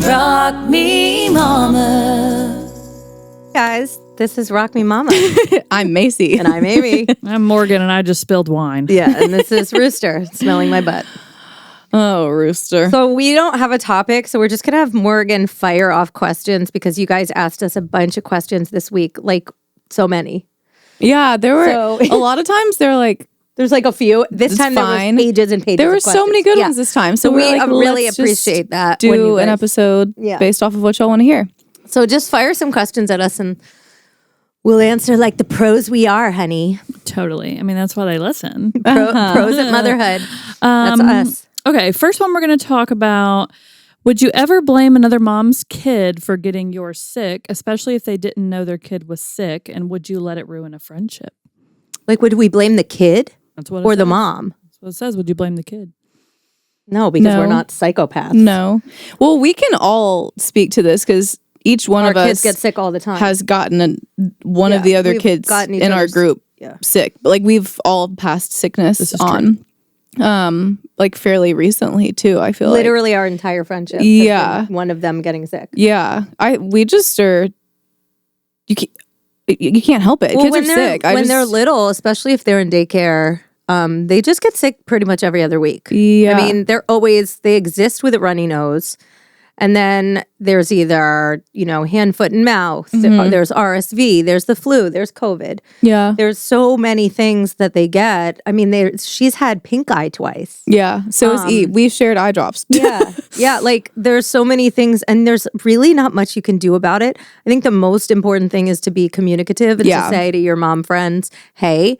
Rock me mama. Guys, this is Rock Me Mama. I'm Macy. And I'm Amy. I'm Morgan, and I just spilled wine. Yeah, and this is Rooster, smelling my butt. Oh, Rooster. So we don't have a topic, so we're just going to have Morgan fire off questions because you guys asked us a bunch of questions this week, like so many. Yeah, there were a lot of times they're like, there's like a few. This time there was pages and pages. There were of so many good ones this time. So we we're like, really let's appreciate that. Do an episode based off of what y'all want to hear. So just fire some questions at us and we'll answer like the pros we are, honey. Totally. I mean, that's why they listen. Pros at motherhood. That's us. Okay, first one we're going to talk about, would you ever blame another mom's kid for getting yours sick, especially if they didn't know their kid was sick, and would you let it ruin a friendship? Like, would we blame the kid? That's what or the mom? That's what it says. Would you blame the kid? No, because we're not psychopaths. No. Well, we can all speak to this because each one of us kids get sick all the time. Has gotten one of the other kids in our group sick. But like we've all passed sickness on. Like fairly recently too, I feel literally our entire friendship. Yeah. One of them getting sick. Yeah. We just are, you can't help it. Well, kids are sick. When they're little, especially if they're in daycare, they just get sick pretty much every other week. Yeah. I mean, they exist with a runny nose. And then there's either, hand, foot, and mouth. Mm-hmm. There's RSV. There's the flu. There's COVID. Yeah. There's so many things that they get. I mean, she's had pink eye twice. Yeah. So is E. We've shared eye drops. Yeah. Yeah. Like there's so many things and there's really not much you can do about it. I think the most important thing is to be communicative and to say to your mom friends, hey,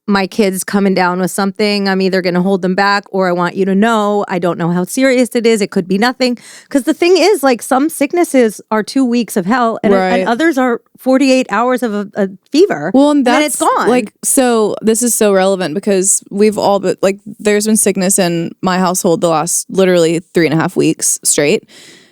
my kid's coming down with something. I'm either going to hold them back or I want you to know. I don't know how serious it is. It could be nothing. Because the thing is, like, some sicknesses are 2 weeks of hell and others are 48 hours of a fever. Well, and then it's gone. Like, so this is so relevant because we've all, there's been sickness in my household the last literally 3.5 weeks straight.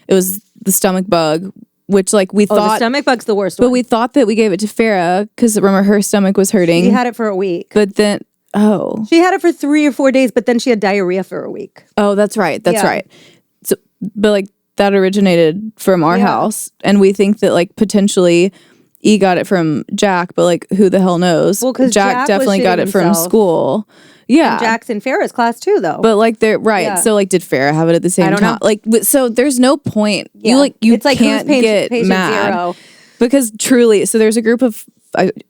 It was the stomach bug. Which we thought the stomach bug's the worst but one. we thought that we gave it to Farah because remember her stomach was hurting. She had it for a week. But then she had it for 3 or 4 days, but then she had diarrhea for a week. Oh, that's right. That's right. So but that originated from our house. And we think that potentially E got it from Jack, but who the hell knows? Well, because Jack definitely got it from school. Yeah. And Jack's in Farrah's class too, though. But they're right. Yeah. So did Farrah have it at the same time? So there's no point. Yeah. You can't get mad. Zero. Because truly, so there's a group of,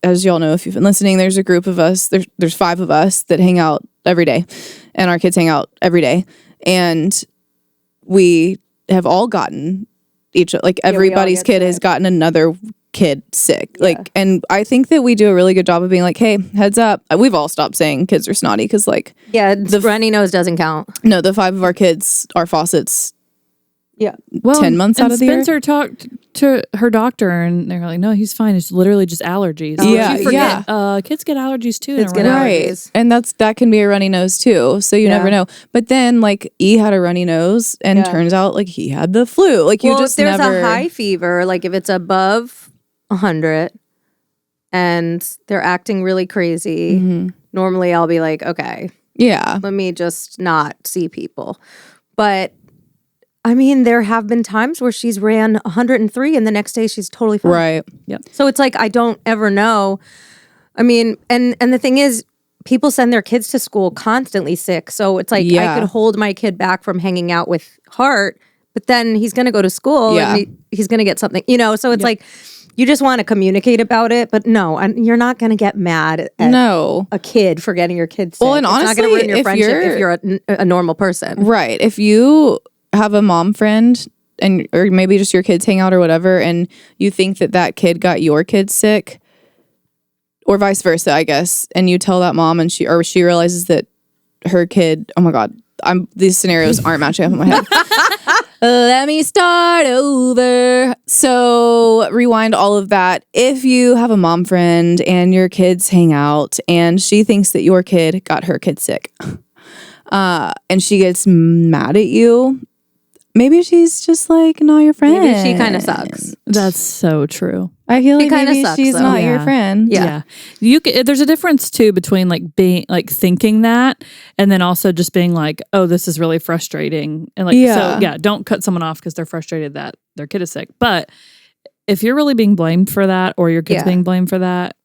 as y'all know if you've been listening, there's a group of us, there's 5 of us that hang out every day. And our kids hang out every day. And we have all gotten everybody's kid has gotten another kid sick. And I think that we do a really good job of being hey, heads up. We've all stopped saying kids are snotty because the runny nose doesn't count. No, the 5 of our kids are faucets. Yeah. 10 months out of the year. Spencer talked to her doctor and they're like, no, he's fine. It's literally just allergies. Kids get allergies too. Kids get allergies. And that can be a runny nose too. So you never know. But then E had a runny nose and turns out he had the flu. There's a high fever. If it's above 100 and they're acting really crazy, normally I'll be okay. Yeah. Let me just not see people. But I mean, there have been times where she's ran 103 and the next day she's totally fine. Right. Yep. So it's I don't ever know. I mean, and the thing is, people send their kids to school constantly sick. So it's I could hold my kid back from hanging out with Hart, but then he's going to go to school and he's going to get something, so it's you just want to communicate about it, but no, you're not going to get mad at a kid for getting your kid sick. Well, and honestly, it's not going to ruin your friendship if you're a normal person. Right. If you have a mom friend or maybe just your kids hang out or whatever and you think that kid got your kid sick or vice versa, I guess, and you tell that mom and she realizes that her kid, oh my God, these scenarios aren't matching up in my head. Let me start over. So rewind all of that. If you have a mom friend and your kids hang out and she thinks that your kid got her kid sick and she gets mad at you, maybe she's just like not your friend. Maybe she kind of sucks. That's so true. I feel She like kinda maybe sucks, she's though. not your Yeah. friend. Yeah. There's a difference too between like being like thinking that and then also just being like, oh, this is really frustrating. And like, don't cut someone off because they're frustrated that their kid is sick. But if you're really being blamed for that or your kid's Yeah. being blamed for that,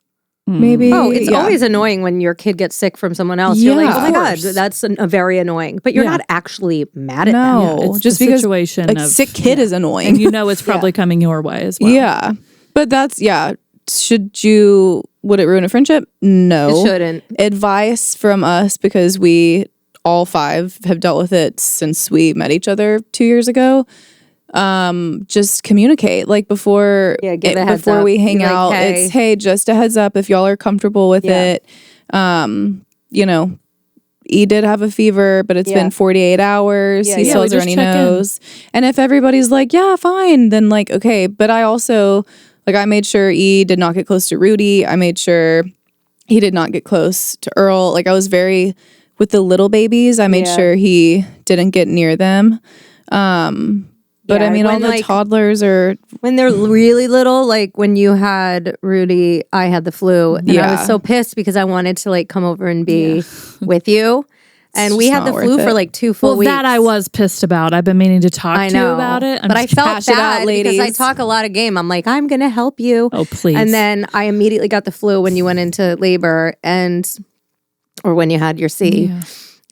Maybe. Oh, it's always annoying when your kid gets sick from someone else. You're like, Yeah. oh my Of God, course. that's a very annoying. But you're Yeah. not actually mad at No. them. it's just the because situation a of sick kid is annoying. and you know it's probably coming your way as well. Yeah. But that's, would it ruin a friendship? No. It shouldn't. Advice from us, because we all 5 have dealt with it since we met each other 2 years ago. Just communicate like before, Yeah, give a heads before up. we hang Be like, out. hey. It's, hey, just a heads up if y'all are comfortable with Yeah. it. E did have a fever, but it's Yeah. been 48 hours. Yeah, He yeah. still We has a just runny check in. nose. And if everybody's like, yeah, fine, then like, okay. But I also, like, I made sure E did not get close to Rudy. I made sure he did not get close to Earl. Like, I was very, with the little babies, I made Yeah. sure he didn't get near them. But Yeah, I mean, all when, the like- toddlers are, When they're really little, like when you had Rudy, I had the flu. And I Yeah. was so pissed because I wanted to like come over and be with you. And we just had the not flu worth for it. like 2 full Well, weeks. that I was pissed about. I've been meaning to talk I to you know about it. but I felt hash it out, bad because I ladies. talk a lot of game. I'm like, I'm going to help you. Oh, please. And then I immediately got the flu when you went into labor or when you had your C.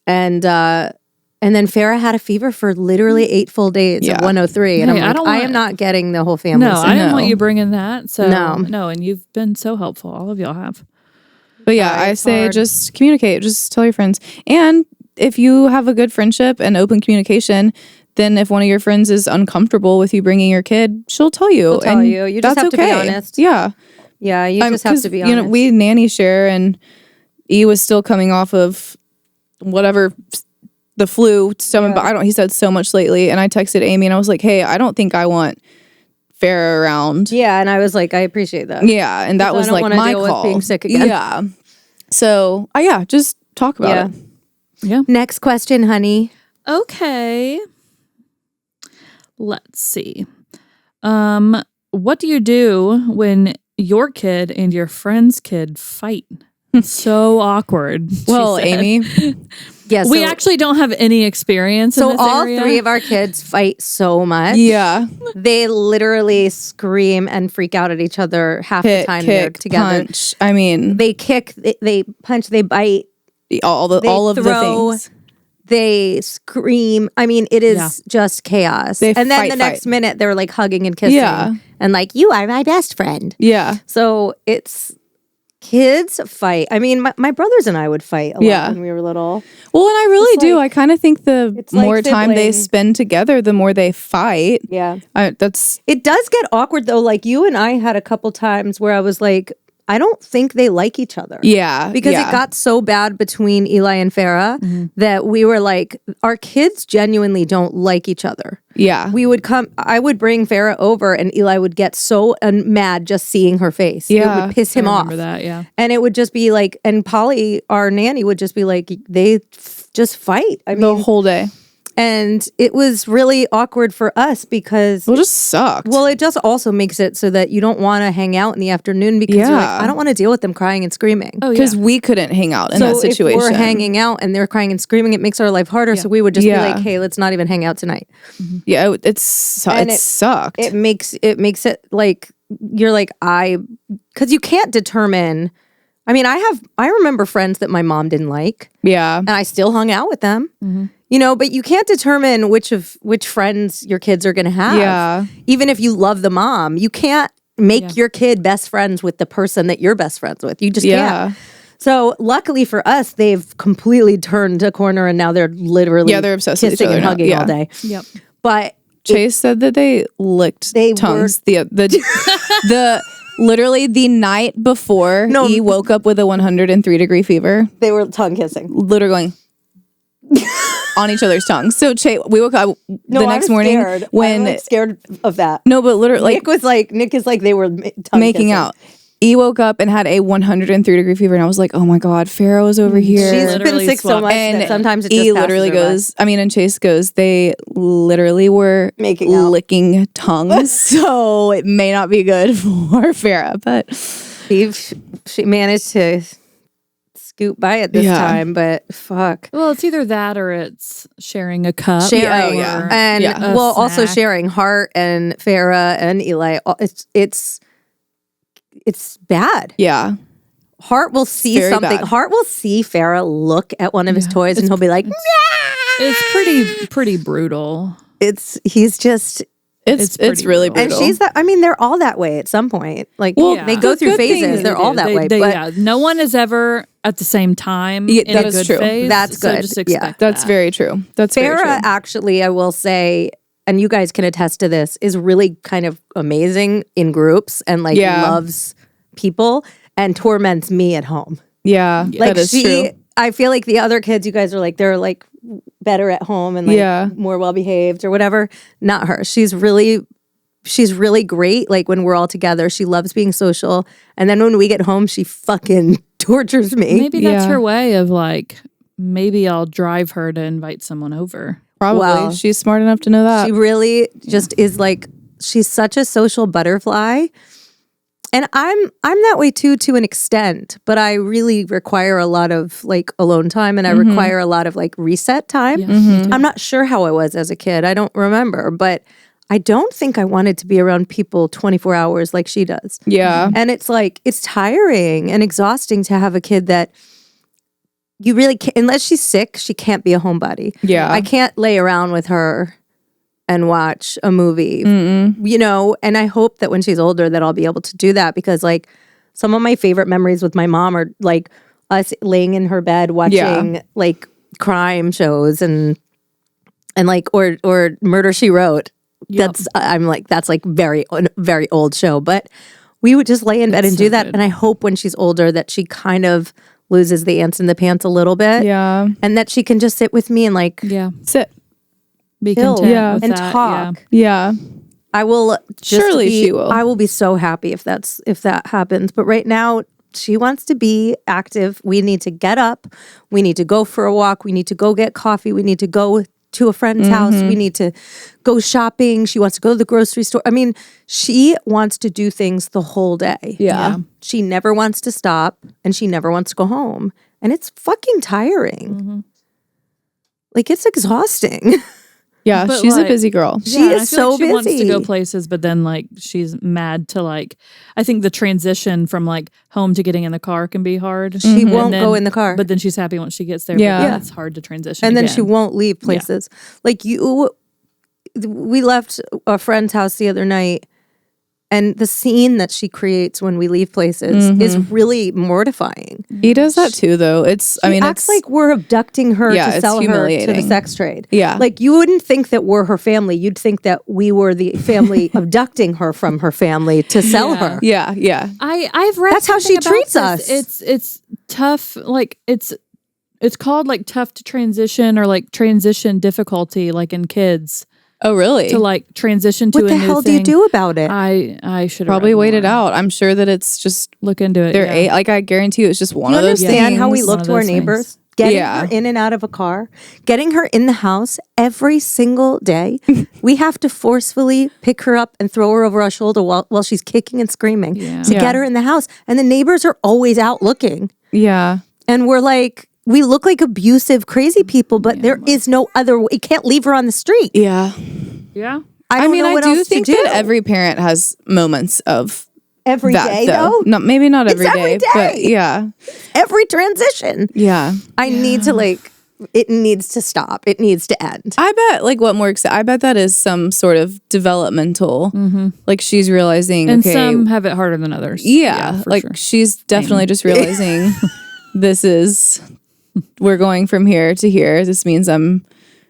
Yeah. And then Farah had a fever for literally 8 full days Yeah. of 103. And Hey, I'm I like, don't I want- am not getting the whole family. No, sick. I didn't want No. you bringing that. So No. and you've been so helpful. All of y'all have. but yeah, I it's say hard. just communicate, just tell your friends. And if you have a good friendship and open communication, then if one of your friends is uncomfortable with you bringing your kid, she'll tell you. She'll tell and you. You just that's have to be okay. honest. Yeah. Yeah, you just have to be honest. You know, we nanny share, and E was still coming off of whatever the flu. He said so much lately, and I texted Amy and I was like, hey, I don't think I want Farrah around. Yeah, and I was like, I appreciate that. Yeah, and that I was don't like wanna my deal with call. being sick again. Yeah. So, just talk about Yeah. it. Yeah. Next question, honey. Okay. Let's see. What do you do when your kid and your friend's kid fight? So awkward. she Well, said. Amy, Yes, we actually don't have any experience in so this all area. 3 of our kids fight so much. yeah, They literally scream and freak out at each other half the hit, time they're kick, together. punch. I mean, They kick, they punch, they bite, all of throw, the things. they scream. I mean, it is just chaos. They and then fight, the next minute they're like hugging and kissing. Yeah. And like, you are my best friend. Yeah, So it's kids fight. I mean, my brothers and I would fight a lot Yeah. when we were little. well, and I really do. like- I kind of think the it's like more time they siblings. spend together, the more they fight. Yeah. That's It does get awkward though. Like you and I had a couple times where I was like, I don't think they like each other. yeah, Because yeah. it got so bad between Eli and Farah that we were like, our kids genuinely don't like each other. Yeah, I would bring Farah over and Eli would get so mad just seeing her face. Yeah. It would piss I him off. remember that, yeah. And it would just be like, and Polly, our nanny, would just be like, they just fight. I the mean, whole day. and it was really awkward for us because Well, it just sucked. well, it just also makes it so that you don't want to hang out in the afternoon because you're like, Yeah. I don't want to deal with them crying and screaming. Oh, yeah. because we couldn't hang out in so that situation. if we're hanging out and they're crying and screaming, it makes our life harder. So we would just Yeah. be like, hey, let's not even hang out tonight. Yeah, it And sucked. It makes it like you're like because you can't determine. I mean, I remember friends that my mom didn't like, yeah, and I still hung out with them. You know, but you can't determine which friends your kids are going to have. Yeah. Even if you love the mom, you can't make your kid best friends with the person that you're best friends with. You just yeah. can't. So luckily for us, they've completely turned a corner and now they're literally They're obsessed with each kissing other and now. hugging Yeah. all day. Yep. But Chase said that they licked They tongues the literally the night before No. he woke up with a 103-degree fever, they were tongue kissing. literally going on each other's tongues. So we woke up the No, I next was morning scared. when I'm like scared of that. no, but literally like Nick is like they were tongue making kissing. out. E woke up and had a 103-degree fever, and I was like, "Oh my god, Farrah is over here." She's been sick so much that sometimes it just E literally goes. I mean, and Chase goes. They literally were licking tongues, so it may not be good for Farrah, but she managed to scoot by it this time. But fuck. Well, it's either that or it's sharing a cup. Also sharing Hart and Farrah and Eli. It's bad. Yeah. Hart will see something. Bad. Hart will see Farrah look at one of his toys and he'll be like, it's pretty brutal. It's really brutal. And she's that. I mean, they're all that way at some point. Like they go through phases. They're all that way. But no one is ever at the same time in a good true. phase. That's good. So just expect that's very true. That's Farrah, very true. actually, I will say, and you guys can attest to this, is really kind of amazing in groups and loves people and torments me at home. Yeah, that is true. I feel like the other kids, you guys are like, they're like better at home and more well behaved or whatever. Not her. She's really great. Like when we're all together, she loves being social. And then when we get home, she fucking tortures me. Maybe that's her way of like, maybe I'll drive her to invite someone over. Probably. Well, she's smart enough to know that. She really just is like, she's such a social butterfly. And I'm that way too, to an extent, but I really require a lot of like alone time and I require a lot of like reset time. Yeah, I'm not sure how I was as a kid. I don't remember, but I don't think I wanted to be around people 24 hours like she does. Yeah. And it's like, it's tiring and exhausting to have a kid that you really can't, unless she's sick, she can't be a homebody. Yeah. I can't lay around with her and watch a movie, you know, and I hope that when she's older that I'll be able to do that because like some of my favorite memories with my mom are like us laying in her bed watching like crime shows and like or Murder, She Wrote. Yep. That's like very old show, but we would just lay in bed and do that. Good. And I hope when she's older that she kind of loses the ants in the pants a little bit. Yeah. And that she can just sit with me and like sit. Be content with and that, talk. Yeah. I will she will. I will be so happy if that happens. But right now she wants to be active. We need to get up. We need to go for a walk. We need to go get coffee. We need to go to a friend's house. We need to go shopping. She wants to go to the grocery store. I mean, she wants to do things the whole day. Yeah. She never wants to stop and she never wants to go home. And it's fucking tiring. Like it's exhausting. Yeah, but she's a busy girl. She is so like she busy. Wants to go places, but then like she's mad to like. I think the transition from like home to getting in the car can be hard. She won't go in the car, but then she's happy once she gets there. Yeah, it's hard to transition. And then she won't leave places. Like we left a friend's house the other night, and the scene that she creates when we leave places is really mortifying. He does that too, though. She acts like we're abducting her to sell her to the sex trade. Yeah. Like you wouldn't think that we're her family. You'd think that we were the family abducting her from her family to sell her. Yeah, yeah. I've read that's how she treats us. It's tough. Like it's called like tough to transition or like transition difficulty, like in kids. Oh, really? To like transition to a new thing. What the hell do you do about it? I should probably wait it out. I'm sure that it's just look into it. They're like I guarantee you, it's just one of those things. You understand how we look to our neighbors? Getting her in and out of a car, getting her in the house every single day. We have to forcefully pick her up and throw her over our shoulder while she's kicking and screaming to get her in the house. And the neighbors are always out looking. Yeah. And we're like, we look like abusive, crazy people, but there is no other way. You can't leave her on the street. Yeah. Yeah. I mean, I do think that every parent has moments of every that, day, though. No, maybe not every day, but yeah. Every transition. Yeah. I need to it needs to stop. It needs to end. I bet I bet that is some sort of developmental, like she's realizing. And some have it harder than others. Yeah. Like she's definitely just realizing we're going from here to here. This means I'm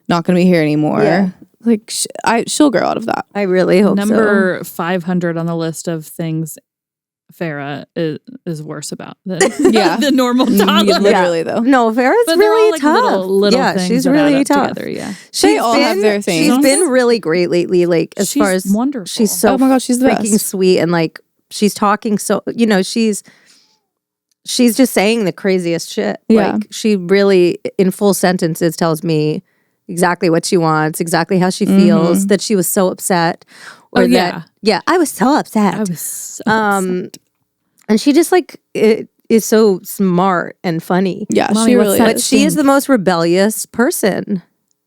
not going to be here anymore. Yeah. Like she'll grow out of that. I really hope Number 500 on the list of things Farrah is worse about than the normal toddler. Literally though. No, Farrah's really like tough. Little she's really tough. Together, They all have their things. She's been really great lately. Like as far as wonderful. She's so oh my god, she's the freaking best. Sweet and like she's talking so, she's just saying the craziest shit. Yeah. Like she really in full sentences tells me exactly what she wants, exactly how she feels, that she was so upset. Or I was so upset. I was so upset. And she just like is so smart and funny. Yeah, Mommy, she what's really that But she is the most rebellious person.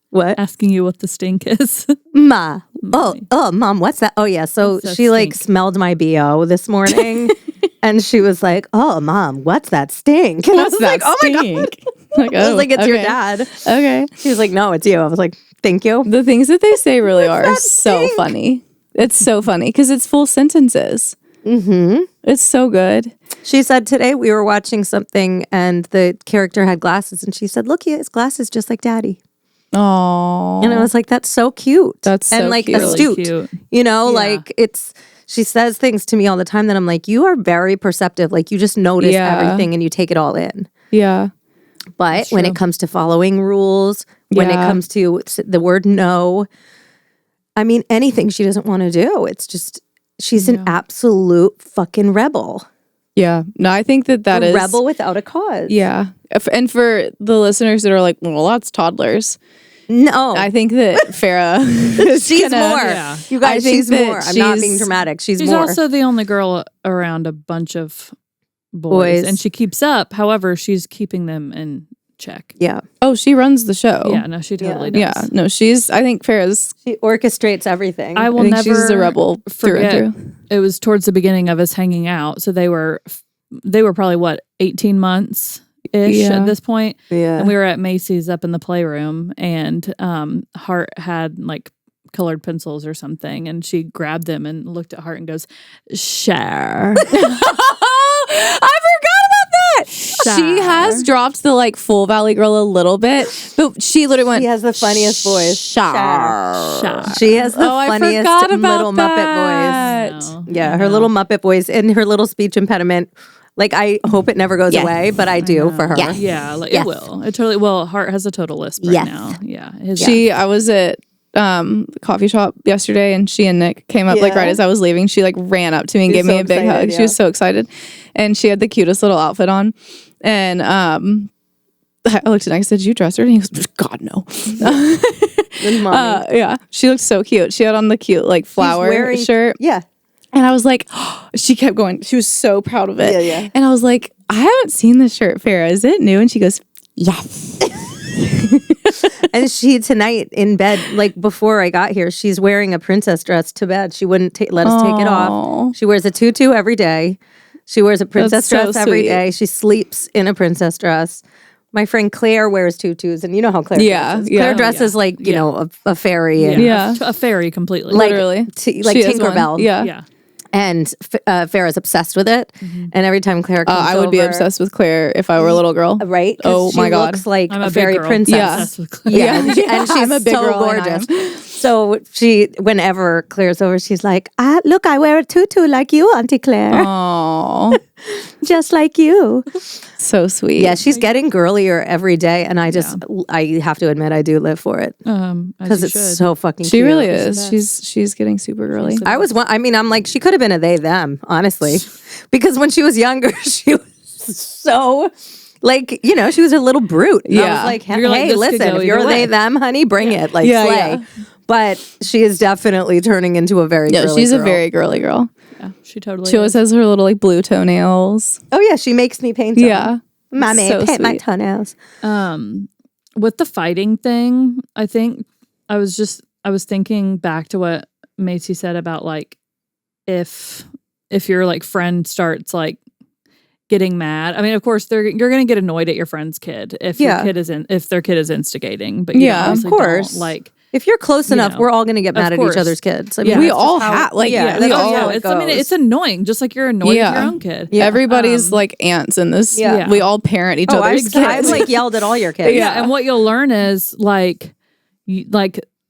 What? Asking you what the stink is. Ma. Oh, Mom, what's that? Oh, yeah. So What's that she like stink? smelled my BO this morning and she was like, oh, Mom, what's that stink? And I was like, oh my God. Like, I was like, it's your okay. dad. Okay. She was like, no, it's you. I was like, thank you. The things that they say really are that so stink? funny. It's so funny because it's full sentences. Mm-hmm. It's so good. She said today we were watching something and the character had glasses and she said, look, he has glasses just like Daddy. Oh, And I was like, that's so cute. That's so and like cute. astute. Really cute. Like she says things to me all the time that I'm like, you are very perceptive. Like you just notice everything and you take it all in. yeah. But when it comes to following rules, when it comes to the word no, I mean, anything she doesn't want to do, it's just, she's an absolute fucking rebel. Yeah. No, I think that A is rebel without a cause. Yeah. And for the listeners that are like, well, that's toddlers. No. I think that Farrah she's more. Yeah. You guys, I think she's that more. I'm not she's- being dramatic. She's She's more. also the only girl around a bunch of boys. And she keeps up. However, she's keeping them in check. Yeah. Oh, she runs the show. Yeah, no, she totally does. Yeah. No, I think Farrah's She orchestrates everything. I will think never she's a rebel through forget. and through. It was towards the beginning of us hanging out. So they were probably 18 months ish Yeah. at this point. Yeah. And we were at Macy's up in the playroom and Hart had like colored pencils or something and she grabbed them and looked at Hart and goes, share. I forgot about that. She has dropped the like full Valley girl a little bit, but she literally went. She has the funniest voice. Share. She has the I funniest forgot about little that. Muppet voice. No, Yeah, I her know. little Muppet voice and her little speech impediment. Like, I hope it never goes away, but I do for her. Yeah, like Yes. it will. It totally will. Hart has a total lisp right Yes. now. Yeah. I was at coffee shop yesterday and she and Nick came up like Yeah. right as I was leaving. She like ran up to me and She gave was me so a big excited, hug. She was so excited. And she had the cutest little outfit on. And I looked at Nick and said, "Did you dress her?" And he goes, "God, no." And mommy. Yeah. She looked so cute. She had on the cute like flower wearing- shirt. Yeah. And I was like, she kept going. She was so proud of it. Yeah, yeah. And I was like, I haven't seen this shirt, Farrah. Is it new? And she goes, yes. And she tonight in bed, like before I got here, she's wearing a princess dress to bed. She wouldn't let us take it Aw. off. She wears a tutu every day. She wears a princess so dress every sweet. day. She sleeps in a princess dress. My friend Claire wears tutus, and you know how Claire dresses. yeah. Claire dresses like, you know, a fairy and Yeah. A fairy completely. like, Literally. like She has one. Tinkerbell. Yeah. yeah. And Farrah's obsessed with it. And every time Claire comes I would be over- obsessed with Claire if I were a little girl. Right? 'Cause Oh she my God. looks like I'm a a big fairy girl. princess. Yeah. Obsessed with Claire. Yeah, and she's I'm a big so girl and gorgeous. So whenever Claire's over, she's like, "Look, I wear a tutu like you, Auntie Claire, Oh, just like you." so sweet. Yeah, she's getting girlier every day, and I have to admit, I do live for it As because you it's should. so fucking. She cute. really the is. She's getting super girly. I was one. I mean, I'm like, she could have been a they them, honestly, because when she was younger, she was so. Like, you know, she was a little brute. And I Yeah. was like, hey, You're like, this could listen, go if you're either they way. them, honey, bring it. Like, Yeah, slay. yeah. But she is definitely turning into a very Yeah, girly she's girl. a very girly girl. Yeah, she totally She always has her little like blue toenails. Oh, yeah, she makes me paint them. Yeah. Mommy, So paint my sweet. toenails. with the fighting thing, I think I was thinking back to what Macy said about like if your like friend starts like getting mad. I mean, of course you're going to get annoyed at your friend's kid if Yeah. if their kid is instigating, but you Yeah, of obviously course. don't, like If you're close enough, know, we're all going to get mad at course. each other's kids. I Yeah. mean, We that's all just how- have like yeah, we that's all. just how it it's, I mean, goes. it's annoying, just like you're annoyed Yeah. at your own kid. Yeah. Everybody's like ants in this. Yeah. We all parent each Oh, other's I've kids. like yelled at all your kids. Yeah, and what you'll learn is like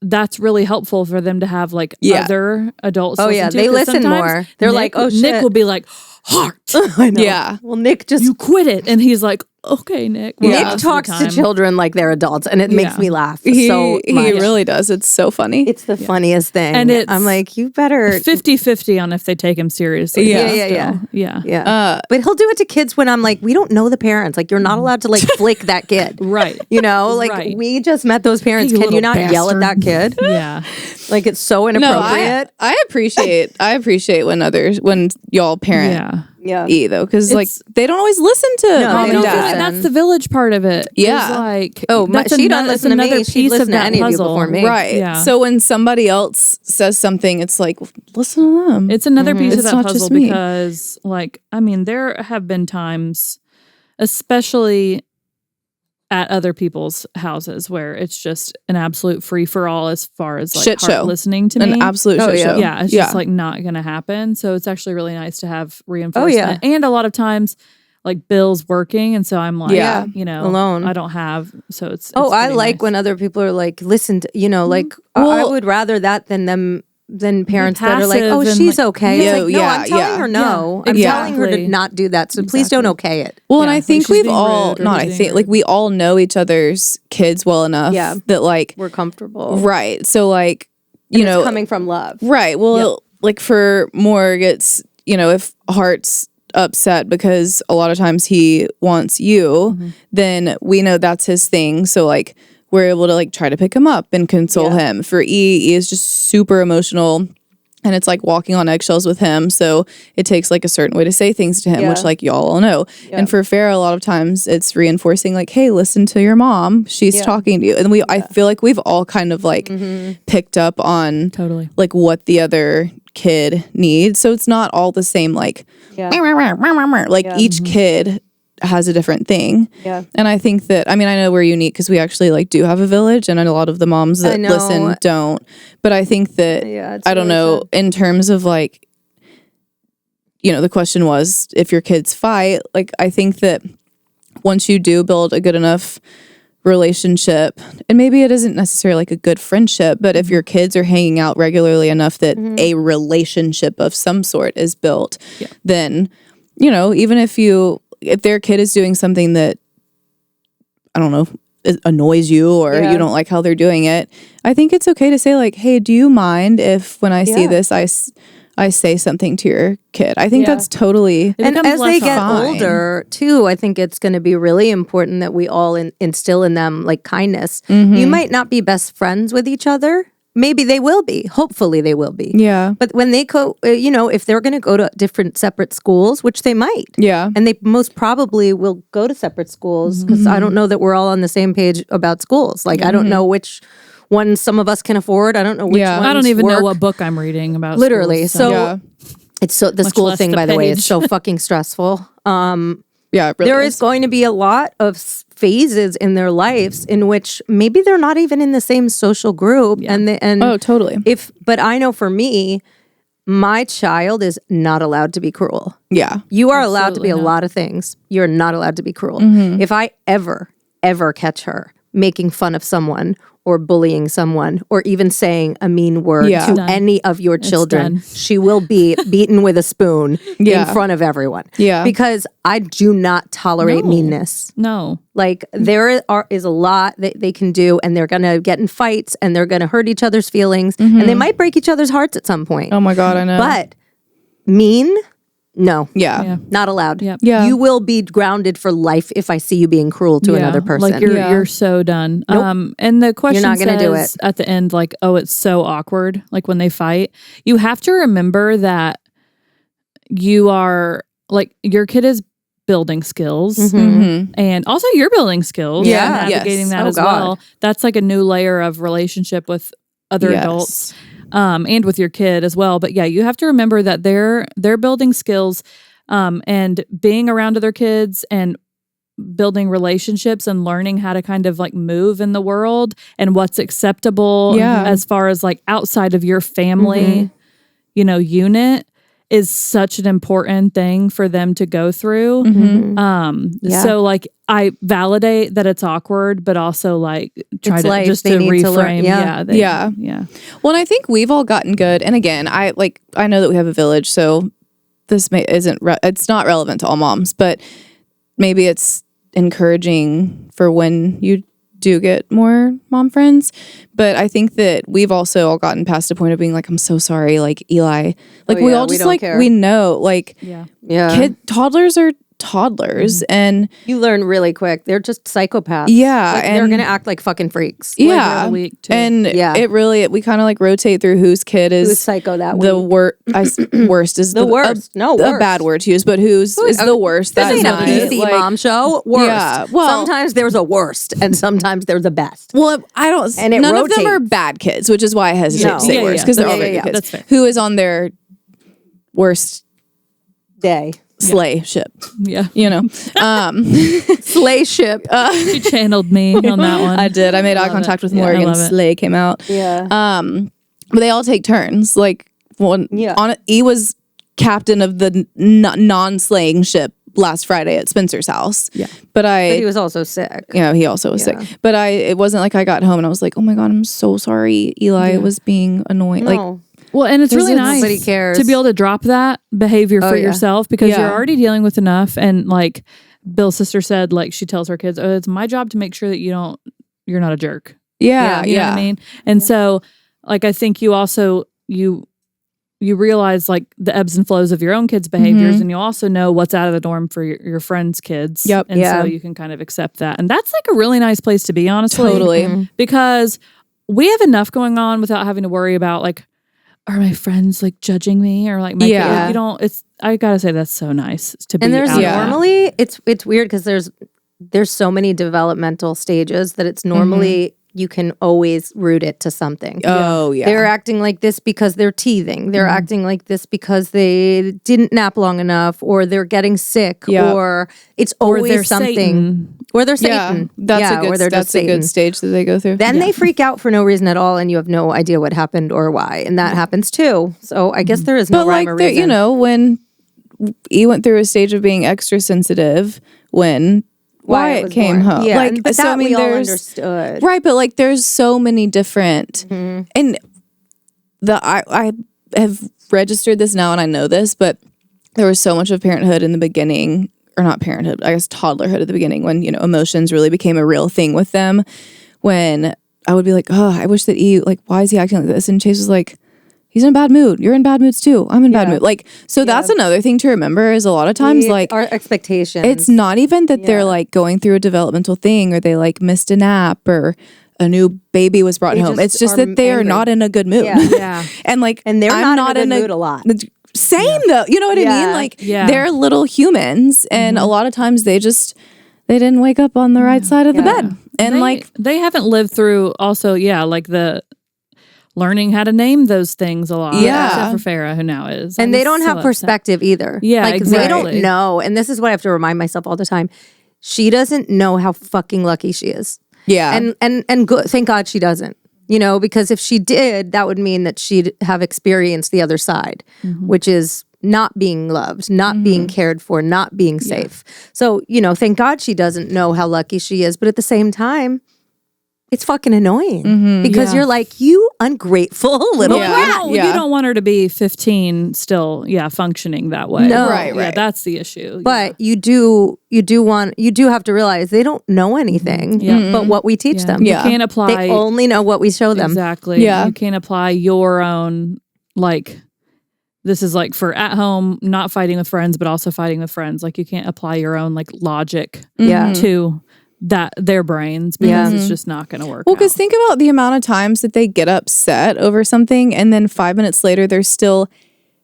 that's really helpful for them to have like Yeah. other adults. Oh, listen yeah, to, they 'cause listen sometimes more. They're like, oh, Nick shit. will be like, heart. I know. Yeah. Well, Nick just You quit it. And he's like, okay, Nick. Well, Nick most of the talks to time- children like they're adults, and it makes me laugh so He much. really does. It's so funny. It's the funniest thing. And it's I'm like, you better 50-50 on if they take him seriously. Yeah. Yeah. But he'll do it to kids when I'm like, we don't know the parents. Like, you're not allowed to like flick that kid. Right. You know, like we just met those parents. Hey, Can you little not yell at that kid? Yeah. Like, it's so inappropriate. I appreciate when y'all parent E though, because like they don't always listen to mom and dad. That's the village part of it. Yeah. Like, she don't listen to me. She'd listen to any of you before me. Right. Yeah. So when somebody else says something, it's like, listen to them. It's another piece of It's that not puzzle just me. because, like, I mean, there have been times, especially at other people's houses, where it's just an absolute free for all as far as like Shit show. listening to me. An absolute shit show. Yeah, it's just like not going to happen. So it's actually really nice to have reinforcement. And a lot of times, like Bill's working, and so I'm like, you know, alone. I don't have. So it's I pretty like nice. when other people are like, listen to, you know, like I would rather that than parents that are like, oh, passive and, she's like, okay. It's like, no, I'm telling her no. I'm telling her to exactly. not do that. So please don't okay it. Well, and Yeah, I like think she's we've being all rude or not. he's I being think like rude. we all know each other's kids well enough that like We're comfortable. right. So like you And know, it's coming from love. right. Well, like for Morg, it's if Hart's upset because a lot of times he wants you, then we know that's his thing. So like we're able to like try to pick him up and console him. For E is just super emotional. And it's like walking on eggshells with him. So it takes like a certain way to say things to him, which like y'all all know. And for Farrah, a lot of times it's reinforcing like, hey, listen to your mom. She's talking to you. And I feel like we've all kind of like picked up on Totally. like what the other kid needs. So it's not all the same like, like each kid has a different thing. Yeah. And I think that, I mean, I know we're unique because we actually like do have a village, and a lot of the moms that listen don't. But I think that, I don't know, in terms of like, the question was if your kids fight, like I think that once you do build a good enough relationship, and maybe it isn't necessarily like a good friendship, but if your kids are hanging out regularly enough that a relationship of some sort is built, then, even if their kid is doing something that, I don't know, annoys you or you don't like how they're doing it, I think it's okay to say like, hey, do you mind if when I see this, I say something to your kid? I think that's totally And as they get fine. older too, I think it's going to be really important that we all instill in them like kindness. You might not be best friends with each other. Maybe they will be. Hopefully they will be. Yeah. But when they go, if they're going to go to different separate schools, which they might. Yeah. And they most probably will go to separate schools because I don't know that we're all on the same page about schools. Like, I don't know which one some of us can afford. I don't know which ones I don't even work. know what book I'm reading about. Literally. schools, So it's so the Much school less thing, the by the way, is page. so fucking stressful. Yeah, it really There is going to be a lot of phases in their lives in which maybe they're not even in the same social group, and Oh, totally. But I know for me, my child is not allowed to be cruel. Yeah. You are allowed to be Absolutely a not. lot of things. You're not allowed to be cruel. If I ever catch her making fun of someone or bullying someone or even saying a mean word to Done. any of your children, done. she will be beaten with a spoon in front of everyone. Yeah. Because I do not tolerate No. meanness. No. Like there is a lot that they can do, and they're going to get in fights and they're going to hurt each other's feelings and they might break each other's hearts at some point. Oh my God, I know. But mean, no. yeah. Not allowed. Yep. Yeah. You will be grounded for life if I see you being cruel to another person. Like you're so done. And the question not gonna do says at the end, like, oh, it's so awkward. Like when they fight, you have to remember that you are like your kid is building skills, and also you're building skills. Yeah. and navigating Yes. that Oh, as God. well. That's like a new layer of relationship with other Yes. adults. And with your kid as well. But yeah, you have to remember that they're building skills, and being around other kids and building relationships and learning how to kind of like move in the world and what's acceptable as far as like outside of your family, unit is such an important thing for them to go through. So like I validate that it's awkward, but also like try It's to life. just They to need to learn. reframe. Yeah. Yeah. Well, and I think we've all gotten good. And again, I know that we have a village, so it's not relevant to all moms, but maybe it's encouraging for when you do get more mom friends. But I think that we've also all gotten past a point of being like, I'm so sorry, like Eli, like we all just like care. We know, like toddlers are toddlers, and you learn really quick. They're just psychopaths. Yeah, like, and they're gonna act like fucking freaks. Yeah, and it really we kind of like rotate through whose kid is who's psycho that week. The worst is the worst. A bad word to use, but who's is the worst? This ain't a PC mom show. Worst. Yeah, well, sometimes there's a worst, and sometimes there's a best. Well, I don't. And none rotates. Of them are bad kids, which is why I hesitate to say worst because they're all very good kids. That's fair. Who is on their worst day? Slay ship. Yeah. You know. Slay ship. She channeled me on that one. I did. I made eye contact with Morgan. Slay came out. Yeah. But they all take turns. Like he was captain of the non-slaying ship last Friday at Spencer's house. Yeah. But he was also sick. Yeah, he also was sick. But it wasn't like I got home and I was like, oh my God, I'm so sorry. Eli was being annoying. No. Like, well, and it's really nice to be able to drop that behavior for yourself because you're already dealing with enough. And like Bill's sister said, like she tells her kids, it's my job to make sure that you're not a jerk. Yeah. You know what I mean? And so like, I think you also, you realize like the ebbs and flows of your own kids' behaviors and you also know what's out of the norm for your friends' kids. Yep. And so you can kind of accept that. And that's like a really nice place to be, honestly. Totally. Because we have enough going on without having to worry about like, are my friends like judging me or like my kid? Like, you don't, I gotta say that's so nice to be. And there's out normally it's weird because there's so many developmental stages that it's normally you can always root it to something. Oh, yeah. They're acting like this because they're teething. They're acting like this because they didn't nap long enough or they're getting sick or it's always something. Satan. Or they're Satan. That's a good stage that they go through. Then they freak out for no reason at all and you have no idea what happened or why. And that happens too. So I guess there is no rhyme or reason. You know, when he went through a stage of being extra sensitive when Wyatt came home. Yeah, like, but that we all understood. Right, but like there's so many different and I have registered this now and I know this, but there was so much of parenthood in the beginning, or not parenthood, I guess toddlerhood at the beginning when, you know, emotions really became a real thing with them. When I would be like, oh, I wish that why is he acting like this? And Chase was like, he's in a bad mood. You're in bad moods too. I'm in bad mood. Like, so that's another thing to remember is a lot of times like our expectations. It's not even that they're like going through a developmental thing or they like missed a nap or a new baby was brought home. It's just that they are not in a good mood. Yeah. And like, and they're not in a good mood a lot. Same though. You know what I mean? Like they're little humans and a lot of times they didn't wake up on the right side of the bed. And they haven't lived through also, like the learning how to name those things a lot. Yeah. Except for Farrah, who now is. And they don't have perspective either. Yeah, like exactly. They don't know. And this is what I have to remind myself all the time. She doesn't know how fucking lucky she is. Yeah. And good. Thank God she doesn't. You know, because if she did, that would mean that she'd have experienced the other side, which is not being loved, not being cared for, not being safe. So, you know, thank God she doesn't know how lucky she is. But at the same time, it's fucking annoying because you're like, you ungrateful little brat. You don't want her to be 15 still, functioning that way. No. Right. Yeah, that's the issue. But you do have to realize they don't know anything but what we teach them. You can't apply. They only know what we show them. Exactly. Yeah. You can't apply your own, like, this is like for at home, not fighting with friends, but also fighting with friends. Like you can't apply your own like logic to their brains because it's just not going to work. Well, because think about the amount of times that they get upset over something and then 5 minutes later they're still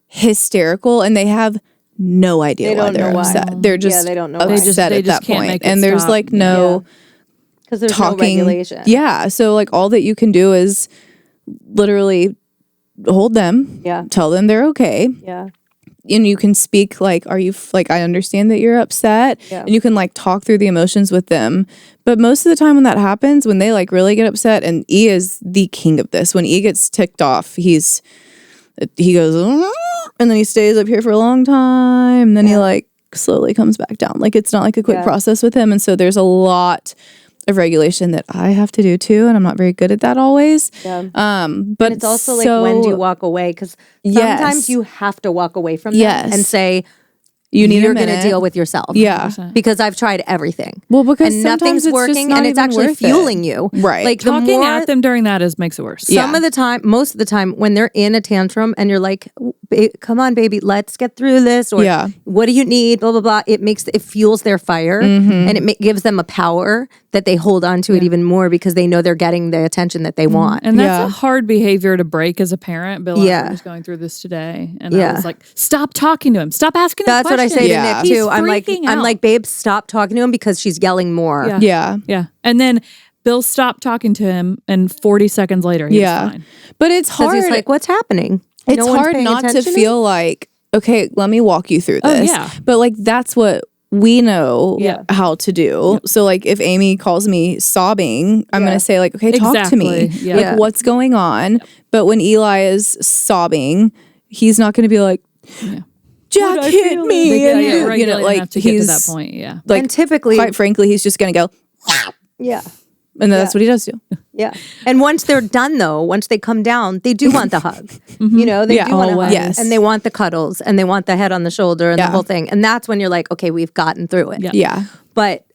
hysterical and they have no idea why they're upset. They're just they don't know upset they at just that can't point. make it And there's stop. like no because there's talking. no regulation. Yeah. So like all that you can do is literally hold them. Yeah. Tell them they're okay. Yeah. And you can speak like, are you like, I understand that you're upset and you can like talk through the emotions with them. But most of the time when that happens, when they like really get upset, and E is the king of this, when E gets ticked off, he goes, and then he stays up here for a long time. And then he like slowly comes back down. Like it's not like a quick process with him. And so there's a lot of regulation that I have to do too, and I'm not very good at that always. Yeah. But It's also like, when do you walk away? Because sometimes you have to walk away from them and say, you're going to deal with yourself. Yeah. 100%. Because I've tried everything. Well, because and nothing's working, and it's actually fueling you. Right. Like talking at them during that makes it worse. Some of the time, most of the time, when they're in a tantrum and you're like, come on, baby, let's get through this. Or what do you need? Blah, blah, blah. It fuels their fire, and it gives them a power that they hold on to it even more because they know they're getting the attention that they want. And that's a hard behavior to break as a parent. Bill and I was going through this today. And I was like, stop talking to him. Stop asking him questions. That's what I say to Nick too. He's I'm like, babe, stop talking to him because she's yelling more. Yeah. And then Bill stopped talking to him, and 40 seconds later, he was fine. But it's hard. He's like, what's happening? It's hard not to feel like, okay, let me walk you through this. But like, that's what we know how to do. Yep. So like, if Amy calls me sobbing, I'm going to say like, okay, talk to me. Like, what's going on? Yep. But when Eli is sobbing, he's not going to be like, Jack hit me. And, you know, like to get to that point. Yeah. Like, and typically, quite frankly, he's just going to go, yeah. And then that's what he does too. Yeah. And once they're done though, once they come down, they do want the hug. You know, they do want to hug. Yes. And they want the cuddles, and they want the head on the shoulder and the whole thing. And that's when you're like, okay, we've gotten through it. Yeah. But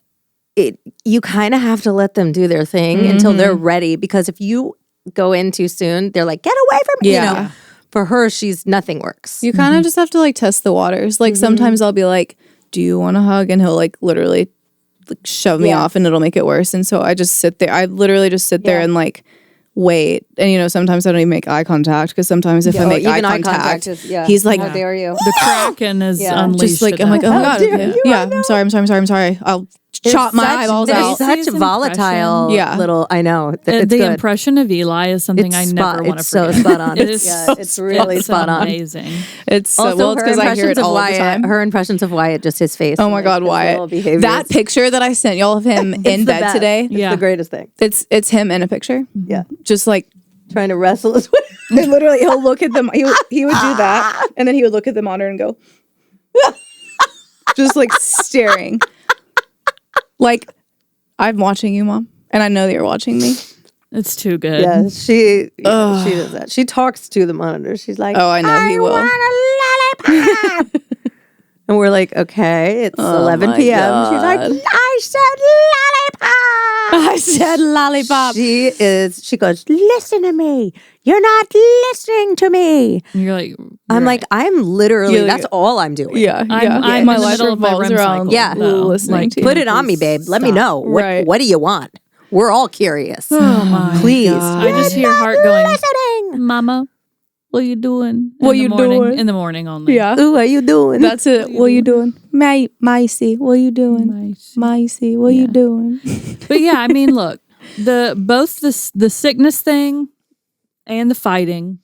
you kind of have to let them do their thing until they're ready, because if you go in too soon, they're like, get away from me. You know, for her, nothing works. You kind of just have to like test the waters. Like sometimes I'll be like, do you want a hug? And he'll like literally shove me off, and it'll make it worse. And so I just sit there. I literally just sit there and like wait. And you know, sometimes I don't even make eye contact, because sometimes if I make eye contact he's like, how dare you? The Kraken is unleashed. Just like, I'm like, oh my God. I'm sorry. I'll chop my eyeballs out. Such volatile little, I know. The impression of Eli is something I never want to forget. It's so spot on. It's really spot on. Amazing. It's also because I hear it all the time. Her impressions of Wyatt, just his face. Oh my God, Wyatt. That picture that I sent y'all of him in bed today. It's the greatest thing. It's him in a picture. Yeah. Just like trying to wrestle his way. Literally, he'll look at them. He would do that, and then he would look at the monitor and go, just like staring. Like, I'm watching you, Mom, and I know that you're watching me. It's too good. Yeah, she does that. She talks to the monitor. She's like, oh, I know he will. Want a lollipop. And we're like, okay, it's 11 p.m. God. She's like, I said lollipop. I said lollipop. She goes, listen to me. You're not listening to me. And you're like, I'm like, I'm literally, that's all I'm doing. Yeah. I'm my in the life middle of my revolves REM around cycle. listening to you. Put it on me, babe. Let me know. What do you want? We're all curious. Oh my Please. God. I just hear heart going, listening. Mama, what you doing? What you doing? In the morning only. Yeah. Ooh, what you doing? That's it. What you doing? Micey, what you doing? Micey, what you doing? But yeah, I mean, look, both the sickness thing and the fighting,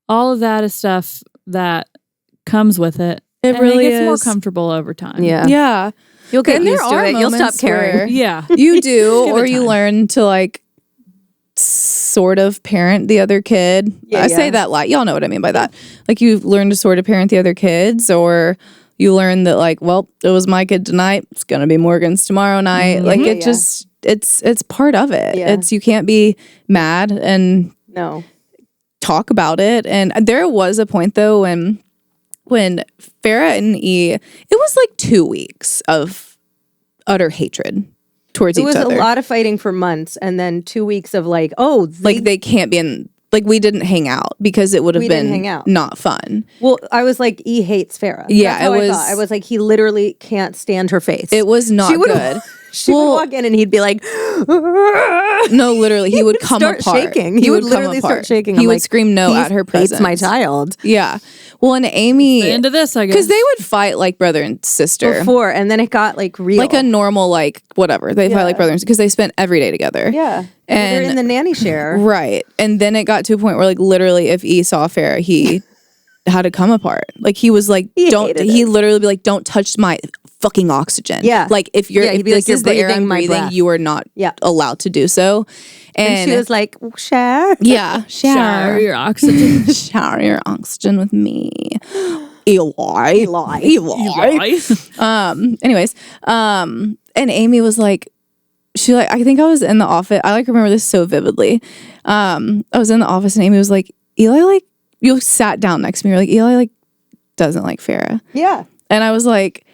all of that is stuff that comes with it. It really gets is more comfortable over time. Yeah. You'll get used to it. You'll stop caring. Yeah. You do, or you learn to like sort of parent the other kid. I say that like, y'all know what I mean by that. Like, you learn to sort of parent the other kids, or you learn that like, well, it was my kid tonight, it's gonna be Morgan's tomorrow night. Like, it just it's part of it. It's, you can't be mad and talk about it. And there was a point though when Farrah and E, it was like 2 weeks of utter hatred towards each other. It was a lot of fighting for months, and then 2 weeks of like, like they can't be in, like we didn't hang out because it would have been not fun. Well, I was like, E hates Farrah. Yeah, I was like, he literally can't stand her face. It was not good. She would walk in and he'd be like, no, literally, he would come start apart. Shaking. He would literally start shaking. He would scream no at her presence. Hates my child. Yeah. Well, and Amy, into this, I guess, because they would fight like brother and sister before, and then it got like real, like a normal, like whatever. They fight like brother and sister because they spent every day together. Yeah, and they're in the nanny share, right? And then it got to a point where like literally, if E saw Farrah, he had to come apart. Like, he was like, he literally be like, don't touch my fucking oxygen. Yeah. Like, if you're, if this is the air I'm breathing, you are not allowed to do so. And she was like, share. Yeah. Shower your oxygen. Shower your oxygen with me. Eli. Anyways. And Amy was like, she like, I think I was in the office. I like remember this so vividly. I was in the office and Amy was like, Eli, like, you sat down next to me. You're like, Eli, like, doesn't like Farrah. Yeah. And I was like,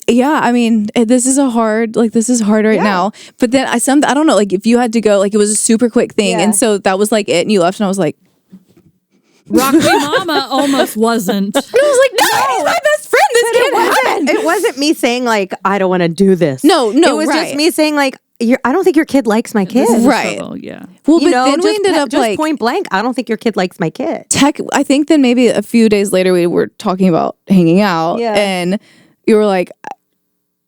yeah, I mean, this is hard right now. But then I don't know, like if you had to go, like it was a super quick thing. And so that was like it. And you left and I was like, Rock Me Mama almost wasn't. And I was like, no, he's my best friend. This kid It wasn't me saying like, I don't want to do this. No, it was just me saying like, I don't think your kid likes my kid. Right. Yeah. Well, but then we ended up just like point blank. I don't think your kid likes my kid. I think then maybe a few days later we were talking about hanging out, and you were like,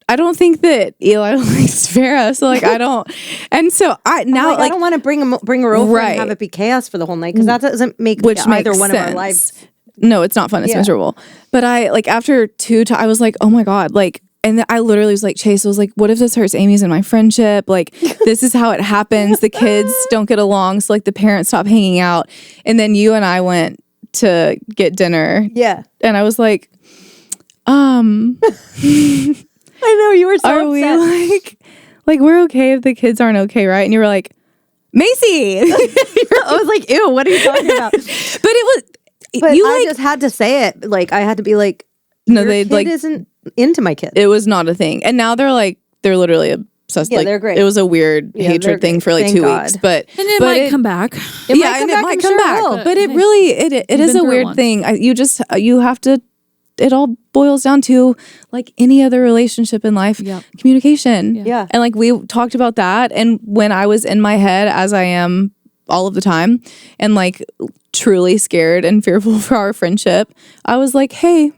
I don't think that Eli likes Farrah, so like I don't. And so I don't want to bring her over and have it be chaos for the whole night because that doesn't make either one of our lives. No, it's not fun. It's miserable. But I like after 2 times I was like, oh my God, like. And I literally was like, Chase, I was like, what if this hurts Amy's and my friendship? Like, this is how it happens. The kids don't get along. So, like, the parents stop hanging out. And then you and I went to get dinner. Yeah. And I was like, I know, you were so are upset. we like, we're okay if the kids aren't okay, right? And you were like, Macy. I was like, ew, what are you talking about? But I just had to say it. Like, I had to be like, no, your they kid like isn't into my kid. It was not a thing. And now they're literally obsessed. Yeah, like, they're great. It was a weird hatred thing for like Thank 2 God. weeks. But it might come back. It might come back. But it really, it is a weird thing. You have to, it all boils down to like any other relationship in life, communication. Yeah. And like we talked about that. And when I was in my head, as I am all of the time, and like truly scared and fearful for our friendship, I was like, hey,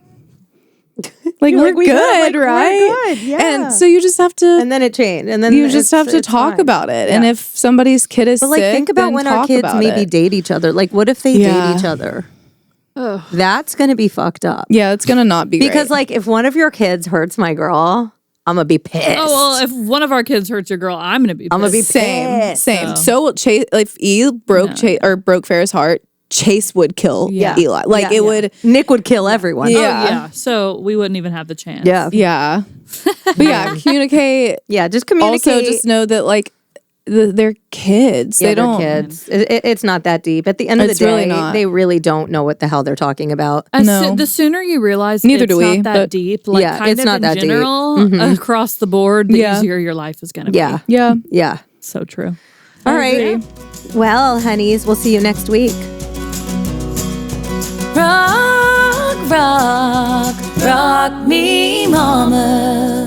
like we're good, right? We're good, yeah. And so you just have to, and then it changed, and then you just have to talk about it. And if somebody's kid is but like sick, think about then when our talk kids about maybe it. date each other. Like, what if they date each other? Ugh. That's gonna be fucked up. Yeah, it's gonna not be because great. like if one of your kids hurts my girl, I'm gonna be pissed. Oh well, if one of our kids hurts your girl, I'm gonna be pissed. I'm gonna be same. pissed. So Chase, if E broke broke Farrah's heart, Chase would kill Eli. Like it would. Nick would kill everyone. Oh, yeah. So we wouldn't even have the chance. Yeah. Yeah. But yeah, communicate. Yeah, just communicate. Also, just know that like they're kids. Yeah, they don't. They're kids. It's not that deep. At the end of the day, they really don't know what the hell they're talking about. No. The sooner you realize Neither it's do we, not that deep, like kind it's of not in that deep. general, across the board, the easier your life is going to be. Yeah. Yeah. So true. All right. Well, honeys, we'll see you next week. Rock, rock, rock me, mama.